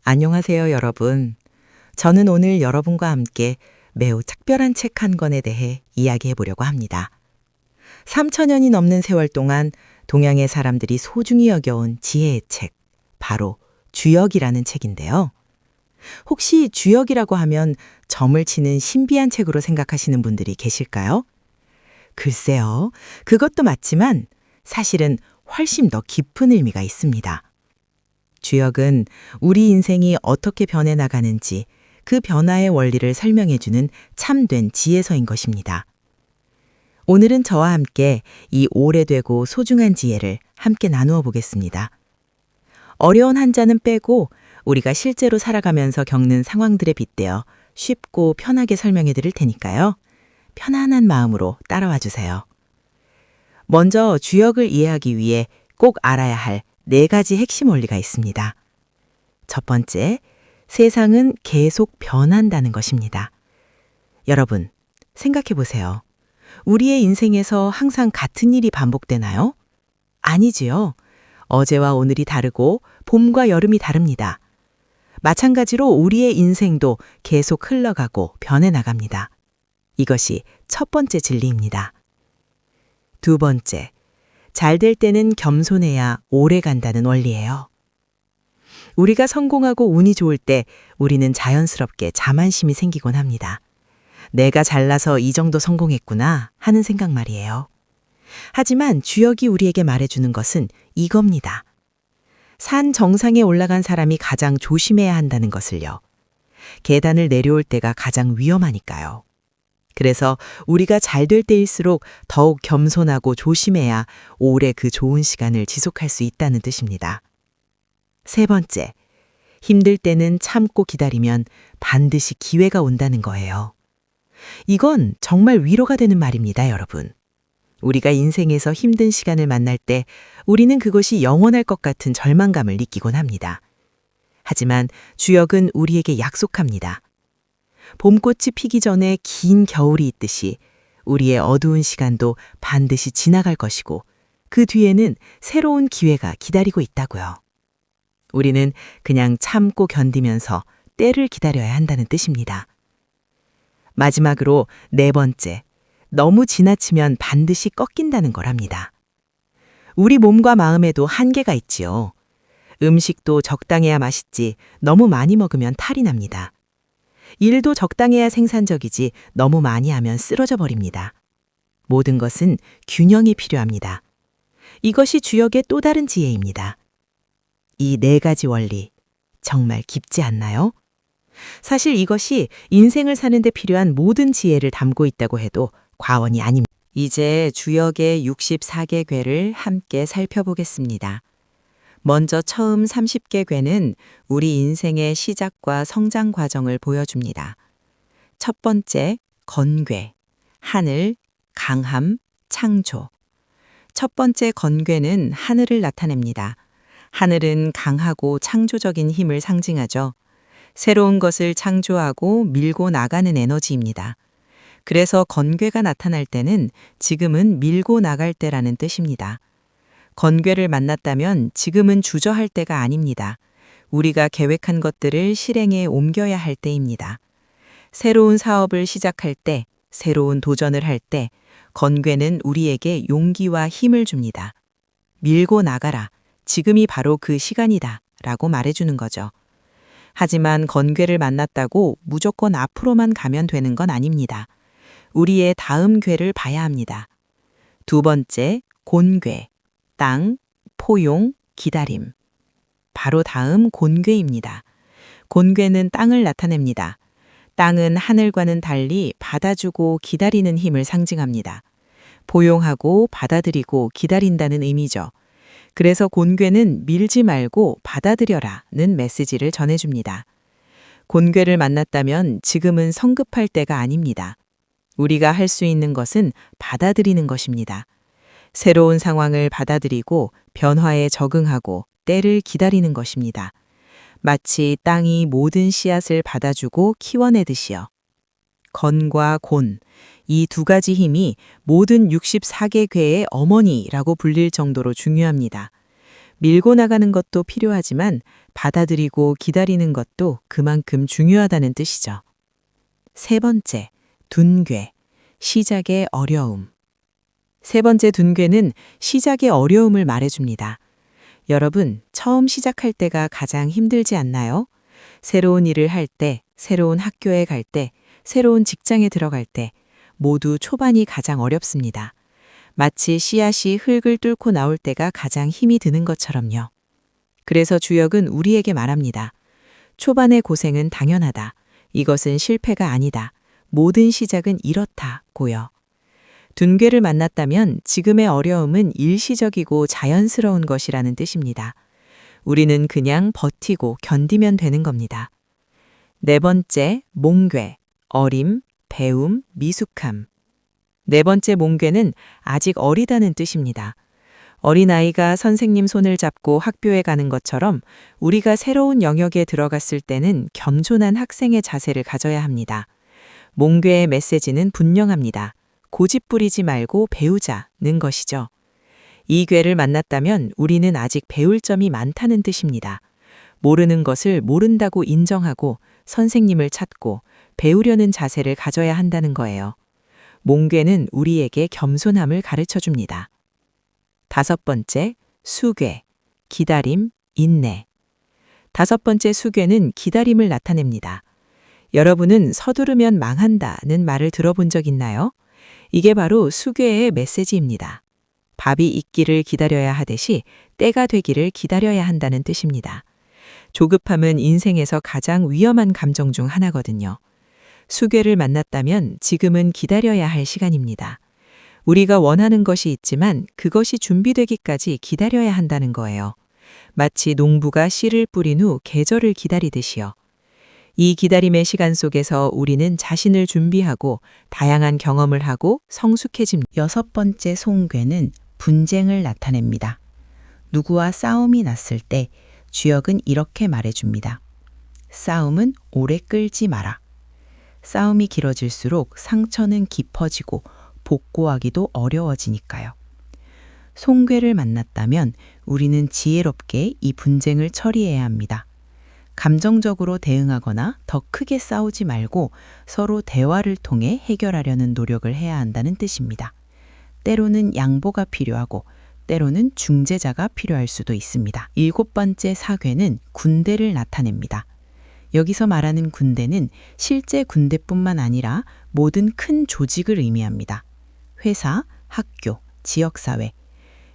안녕하세요, 여러분. 저는 오늘 여러분과 함께 매우 특별한 책 한 권에 대해 이야기해 보려고 합니다. 3천년이 넘는 세월 동안 동양의 사람들이 소중히 여겨온 지혜의 책, 바로 주역이라는 책인데요. 혹시 주역이라고 하면 점을 치는 신비한 책으로 생각하시는 분들이 계실까요? 글쎄요, 그것도 맞지만 사실은 훨씬 더 깊은 의미가 있습니다. 주역은 우리 인생이 어떻게 변해나가는지 그 변화의 원리를 설명해주는 참된 지혜서인 것입니다. 오늘은 저와 함께 이 오래되고 소중한 지혜를 함께 나누어 보겠습니다. 어려운 한자는 빼고 우리가 실제로 살아가면서 겪는 상황들에 빗대어 쉽고 편하게 설명해 드릴 테니까요. 편안한 마음으로 따라와 주세요. 먼저 주역을 이해하기 위해 꼭 알아야 할 4가지 핵심 원리가 있습니다. 첫 번째, 세상은 계속 변한다는 것입니다. 여러분, 생각해 보세요. 우리의 인생에서 항상 같은 일이 반복되나요? 아니지요. 어제와 오늘이 다르고 봄과 여름이 다릅니다. 마찬가지로 우리의 인생도 계속 흘러가고 변해나갑니다. 이것이 첫 번째 진리입니다. 두 번째, 잘 될 때는 겸손해야 오래 간다는 원리예요. 우리가 성공하고 운이 좋을 때 우리는 자연스럽게 자만심이 생기곤 합니다. 내가 잘나서 이 정도 성공했구나 하는 생각 말이에요. 하지만 주역이 우리에게 말해주는 것은 이겁니다. 산 정상에 올라간 사람이 가장 조심해야 한다는 것을요. 계단을 내려올 때가 가장 위험하니까요. 그래서 우리가 잘 될 때일수록 더욱 겸손하고 조심해야 오래 그 좋은 시간을 지속할 수 있다는 뜻입니다. 세 번째, 힘들 때는 참고 기다리면 반드시 기회가 온다는 거예요. 이건 정말 위로가 되는 말입니다, 여러분. 우리가 인생에서 힘든 시간을 만날 때 우리는 그것이 영원할 것 같은 절망감을 느끼곤 합니다. 하지만 주역은 우리에게 약속합니다. 봄꽃이 피기 전에 긴 겨울이 있듯이 우리의 어두운 시간도 반드시 지나갈 것이고 그 뒤에는 새로운 기회가 기다리고 있다고요. 우리는 그냥 참고 견디면서 때를 기다려야 한다는 뜻입니다. 마지막으로 4번째, 너무 지나치면 반드시 꺾인다는 거랍니다. 우리 몸과 마음에도 한계가 있지요. 음식도 적당해야 맛있지 너무 많이 먹으면 탈이 납니다. 일도 적당해야 생산적이지 너무 많이 하면 쓰러져 버립니다. 모든 것은 균형이 필요합니다. 이것이 주역의 또 다른 지혜입니다. 이 4가지 원리, 정말 깊지 않나요? 사실 이것이 인생을 사는 데 필요한 모든 지혜를 담고 있다고 해도 과언이 아닙니다. 이제 주역의 64개 궤를 함께 살펴보겠습니다. 먼저 처음 30개 궤는 우리 인생의 시작과 성장 과정을 보여줍니다. 첫 번째, 건궤, 하늘, 강함, 창조. 첫 번째 건궤는 하늘을 나타냅니다. 하늘은 강하고 창조적인 힘을 상징하죠. 새로운 것을 창조하고 밀고 나가는 에너지입니다. 그래서 건궤가 나타날 때는 지금은 밀고 나갈 때라는 뜻입니다. 건궤를 만났다면 지금은 주저할 때가 아닙니다. 우리가 계획한 것들을 실행에 옮겨야 할 때입니다. 새로운 사업을 시작할 때, 새로운 도전을 할 때, 건궤는 우리에게 용기와 힘을 줍니다. 밀고 나가라. 지금이 바로 그 시간이다. 라고 말해주는 거죠. 하지만 건궤를 만났다고 무조건 앞으로만 가면 되는 건 아닙니다. 우리의 다음 궤를 봐야 합니다. 두 번째, 곤궤. 땅, 포용, 기다림. 바로 다음 곤궤입니다. 곤궤는 땅을 나타냅니다. 땅은 하늘과는 달리 받아주고 기다리는 힘을 상징합니다. 포용하고 받아들이고 기다린다는 의미죠. 그래서 곤궤는 밀지 말고 받아들여라는 메시지를 전해줍니다. 곤궤를 만났다면 지금은 성급할 때가 아닙니다. 우리가 할 수 있는 것은 받아들이는 것입니다. 새로운 상황을 받아들이고 변화에 적응하고 때를 기다리는 것입니다. 마치 땅이 모든 씨앗을 받아주고 키워내듯이요. 건과 곤, 이 2가지 힘이 모든 64개 궤의 어머니라고 불릴 정도로 중요합니다. 밀고 나가는 것도 필요하지만 받아들이고 기다리는 것도 그만큼 중요하다는 뜻이죠. 세 번째, 둔괴, 시작의 어려움. 세 번째 둔괴는 시작의 어려움을 말해줍니다. 여러분, 처음 시작할 때가 가장 힘들지 않나요? 새로운 일을 할 때, 새로운 학교에 갈 때, 새로운 직장에 들어갈 때, 모두 초반이 가장 어렵습니다. 마치 씨앗이 흙을 뚫고 나올 때가 가장 힘이 드는 것처럼요. 그래서 주역은 우리에게 말합니다. 초반의 고생은 당연하다. 이것은 실패가 아니다. 모든 시작은 이렇다고요. 둔괴를 만났다면 지금의 어려움은 일시적이고 자연스러운 것이라는 뜻입니다. 우리는 그냥 버티고 견디면 되는 겁니다. 네 번째, 몽괴, 어림, 배움, 미숙함. 네 번째 몽괴는 아직 어리다는 뜻입니다. 어린아이가 선생님 손을 잡고 학교에 가는 것처럼 우리가 새로운 영역에 들어갔을 때는 겸손한 학생의 자세를 가져야 합니다. 몽괴의 메시지는 분명합니다. 고집 부리지 말고 배우자는 것이죠. 이 괴를 만났다면 우리는 아직 배울 점이 많다는 뜻입니다. 모르는 것을 모른다고 인정하고 선생님을 찾고 배우려는 자세를 가져야 한다는 거예요. 몽괴는 우리에게 겸손함을 가르쳐 줍니다. 다섯 번째, 수괴, 기다림, 인내. 다섯 번째 수괴는 기다림을 나타냅니다. 여러분은 서두르면 망한다는 말을 들어본 적 있나요? 이게 바로 수괴의 메시지입니다. 밥이 익기를 기다려야 하듯이 때가 되기를 기다려야 한다는 뜻입니다. 조급함은 인생에서 가장 위험한 감정 중 하나거든요. 수괴를 만났다면 지금은 기다려야 할 시간입니다. 우리가 원하는 것이 있지만 그것이 준비되기까지 기다려야 한다는 거예요. 마치 농부가 씨를 뿌린 후 계절을 기다리듯이요. 이 기다림의 시간 속에서 우리는 자신을 준비하고 다양한 경험을 하고 성숙해집니다. 여섯 번째 송괴는 분쟁을 나타냅니다. 누구와 싸움이 났을 때 주역은 이렇게 말해줍니다. 싸움은 오래 끌지 마라. 싸움이 길어질수록 상처는 깊어지고 복구하기도 어려워지니까요. 송괴를 만났다면 우리는 지혜롭게 이 분쟁을 처리해야 합니다. 감정적으로 대응하거나 더 크게 싸우지 말고 서로 대화를 통해 해결하려는 노력을 해야 한다는 뜻입니다. 때로는 양보가 필요하고 때로는 중재자가 필요할 수도 있습니다. 일곱 번째 사괴는 군대를 나타냅니다. 여기서 말하는 군대는 실제 군대뿐만 아니라 모든 큰 조직을 의미합니다. 회사, 학교, 지역사회.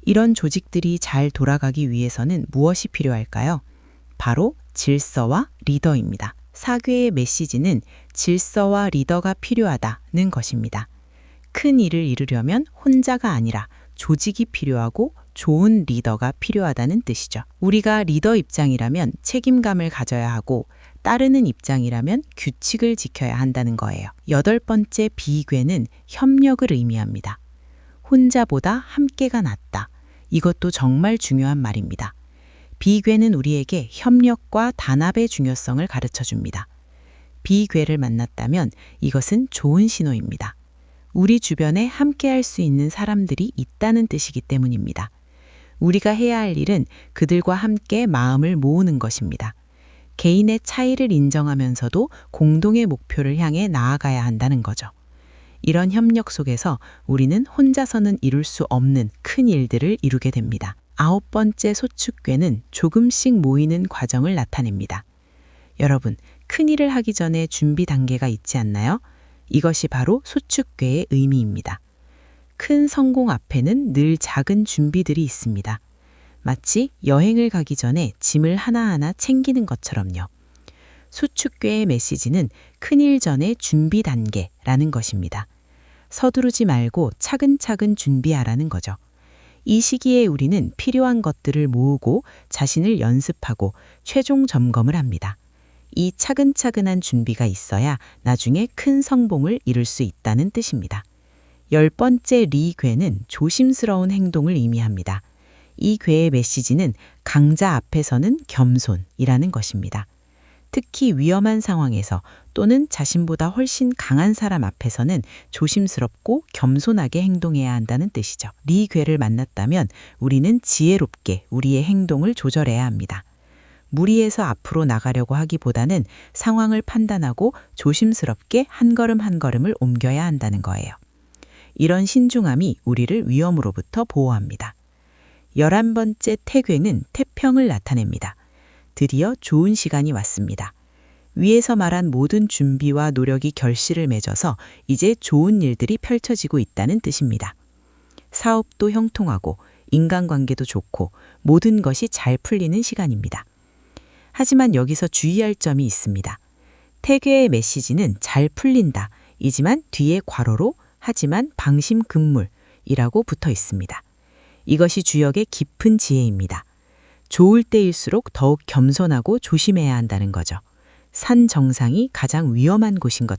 이런 조직들이 잘 돌아가기 위해서는 무엇이 필요할까요? 바로 질서와 리더입니다. 사괴의 메시지는 질서와 리더가 필요하다는 것입니다. 큰 일을 이루려면 혼자가 아니라 조직이 필요하고 좋은 리더가 필요하다는 뜻이죠. 우리가 리더 입장이라면 책임감을 가져야 하고 따르는 입장이라면 규칙을 지켜야 한다는 거예요. 여덟 번째 비괴는 협력을 의미합니다. 혼자보다 함께가 낫다. 이것도 정말 중요한 말입니다. 비괴는 우리에게 협력과 단합의 중요성을 가르쳐 줍니다. 비괴를 만났다면 이것은 좋은 신호입니다. 우리 주변에 함께할 수 있는 사람들이 있다는 뜻이기 때문입니다. 우리가 해야 할 일은 그들과 함께 마음을 모으는 것입니다. 개인의 차이를 인정하면서도 공동의 목표를 향해 나아가야 한다는 거죠. 이런 협력 속에서 우리는 혼자서는 이룰 수 없는 큰 일들을 이루게 됩니다. 아홉 번째 소축괴는 조금씩 모이는 과정을 나타냅니다. 여러분, 큰 일을 하기 전에 준비 단계가 있지 않나요? 이것이 바로 소축괴의 의미입니다. 큰 성공 앞에는 늘 작은 준비들이 있습니다. 마치 여행을 가기 전에 짐을 하나하나 챙기는 것처럼요. 소축괴의 메시지는 큰일 전의 준비 단계라는 것입니다. 서두르지 말고 차근차근 준비하라는 거죠. 이 시기에 우리는 필요한 것들을 모으고 자신을 연습하고 최종 점검을 합니다. 이 차근차근한 준비가 있어야 나중에 큰 성공을 이룰 수 있다는 뜻입니다. 열 번째 리괴는 조심스러운 행동을 의미합니다. 이 괴의 메시지는 강자 앞에서는 겸손이라는 것입니다. 특히 위험한 상황에서 또는 자신보다 훨씬 강한 사람 앞에서는 조심스럽고 겸손하게 행동해야 한다는 뜻이죠. 리괴를 만났다면 우리는 지혜롭게 우리의 행동을 조절해야 합니다. 무리해서 앞으로 나가려고 하기보다는 상황을 판단하고 조심스럽게 한 걸음 한 걸음을 옮겨야 한다는 거예요. 이런 신중함이 우리를 위험으로부터 보호합니다. 11번째 태괴는 태평을 나타냅니다. 드디어 좋은 시간이 왔습니다. 위에서 말한 모든 준비와 노력이 결실을 맺어서 이제 좋은 일들이 펼쳐지고 있다는 뜻입니다. 사업도 형통하고 인간관계도 좋고 모든 것이 잘 풀리는 시간입니다. 하지만 여기서 주의할 점이 있습니다. 태괴의 메시지는 잘 풀린다 이지만 뒤에 괄호로 하지만 방심금물이라고 붙어 있습니다. 이것이 주역의 깊은 지혜입니다. 좋을 때일수록 더욱 겸손하고 조심해야 한다는 거죠. 산 정상이 가장 위험한 곳인 것처럼.